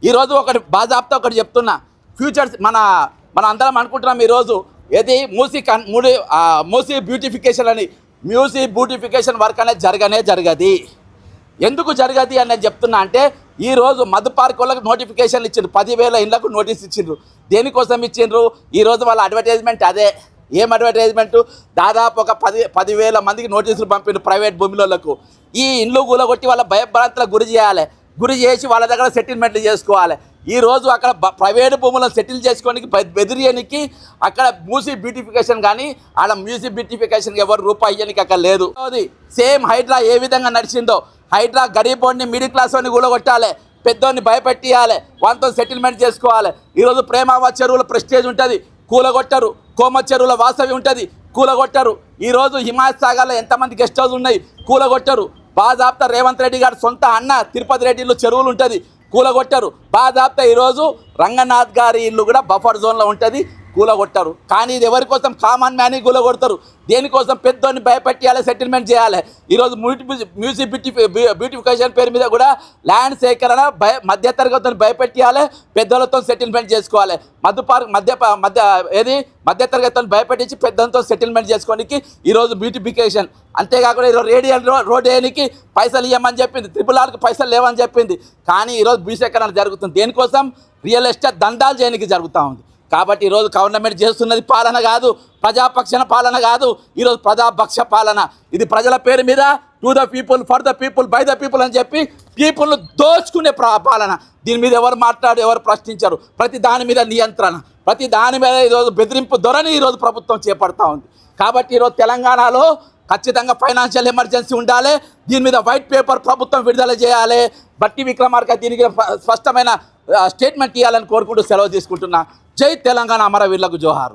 ఈరోజు ఒకటి బాజాబ్తా ఒకటి చెప్తున్నా, ఫ్యూచర్స్ మన అందరం అనుకుంటున్నాం ఈరోజు ఏది మూసీ బ్యూటిఫికేషన్ అని. మూసీ బ్యూటిఫికేషన్ వర్క్ అనేది జరగది. ఎందుకు జరగది అని నేను చెప్తున్నా అంటే, ఈరోజు మధు పార్క్ వాళ్ళకి నోటిఫికేషన్లు ఇచ్చిండ్రు, 10,000 ఇళ్లకు నోటీస్ ఇచ్చిండ్రు. దేనికోసం ఇచ్చిండ్రు? ఈరోజు వాళ్ళ అడ్వర్టైజ్మెంట్ అదే. ఏం అడ్వర్టైజ్మెంటు? దాదాపు ఒక 10,000 మందికి నోటీసులు పంపిండు ప్రైవేట్ భూమిలోలకు. ఈ ఇండ్లు కూలగొట్టి వాళ్ళ భయభ్రాంతులకు గురి చేసి వాళ్ళ దగ్గర సెటిల్మెంట్లు చేసుకోవాలి. ఈరోజు అక్కడ ప్రైవేట్ భూములను సెటిల్ చేసుకోనికి బెదిరియనికి అక్కడ మూసీ బ్యూటిఫికేషన్ కానీ ఆడ మూసీ బ్యూటిఫికేషన్కి ఎవరు రూపాయి ఇయ్యనికి అక్కడ లేదు. సేమ్ హైడ్రా ఏ విధంగా నడిచిందో, హైడ్రా గరీబోడిని మిడిల్ క్లాస్ వాడిని కూలగొట్టాలి, పెద్దోడిని భయపెట్టియాలి, వాళ్ళతో సెటిల్మెంట్ చేసుకోవాలి. ఈరోజు ప్రేమావ చెరువుల ప్రెస్టేజ్ ఉంటుంది, కూలగొట్టరు. కోమ చెరువుల వాసవి ఉంటుంది, కూలగొట్టరు. ఈరోజు హిమాయత్ సాగర్లో ఎంతమంది గెస్ట్ హౌస్ ఉన్నాయి, కూలగొట్టరు. బాజాబ్తా రేవంత్ రెడ్డి గారు సొంత అన్న తిరుపతి రెడ్డిలో చెరువులు ఉంటుంది, కూలగొట్టరు. బాజాబ్తా ఈరోజు రంగనాథ్ గారి ఇల్లు కూడా బఫర్ జోన్లో ఉంటుంది, కూలగొట్టరు. కానీ ఇది ఎవరి కోసం? కామన్ మ్యాన్ని కూలగొడతారు. దేనికోసం? పెద్దోని భయపెట్టియాలి, సెటిల్మెంట్ చేయాలి. ఈరోజు మ్యూజిక్ బ్యూటిఫికేషన్ పేరు మీద కూడా ల్యాండ్ సేకరణ మధ్యతరగతిని భయపెట్టియాలి, పెద్దలతో సెటిల్మెంట్ చేసుకోవాలి. మధ్యతరగతిని భయపెట్టించి పెద్దలతో సెటిల్మెంట్ చేసుకోనికి ఈరోజు బ్యూటిఫికేషన్. అంతేకాకుండా ఈరోజు రేడియల్ రోడ్ వేయడానికి పైసలు ఇవ్వమని చెప్పింది, RRRకి పైసలు లేవని చెప్పింది. కానీ ఈరోజు భూసేకరణ జరుగుతుంది. దేనికోసం? రియల్ ఎస్టేట్ దందాలు చేయడానికి జరుగుతూ ఉంది. కాబట్టి ఈరోజు గవర్నమెంట్ చేస్తున్నది పాలన కాదు, ప్రజాపక్షణ పాలన కాదు, ఈరోజు ప్రజాపక్ష పాలన. ఇది ప్రజల పేరు మీద to the people, for the people, by the people అని చెప్పి పీపుల్ను దోచుకునే పాలన. దీని మీద ఎవరు మాట్లాడు, ఎవరు ప్రశ్నించరు. ప్రతి దాని మీద నియంత్రణ, ప్రతి దాని మీద ఈరోజు బెదిరింపు ధోరణి ఈరోజు ప్రభుత్వం చేపడతా ఉంది. కాబట్టి ఈరోజు తెలంగాణలో ఖచ్చితంగా ఫైనాన్షియల్ ఎమర్జెన్సీ ఉండాలి. దీని మీద వైట్ పేపర్ ప్రభుత్వం విడుదల చేయాలి. బట్టి విక్రమార్క దీనికి స్పష్టమైన స్టేట్మెంట్ ఇవ్వాలని కోరుకుంటూ సెలవు తీసుకుంటున్నా. జై తెలంగాణ, అమరవీరులకు జోహార్.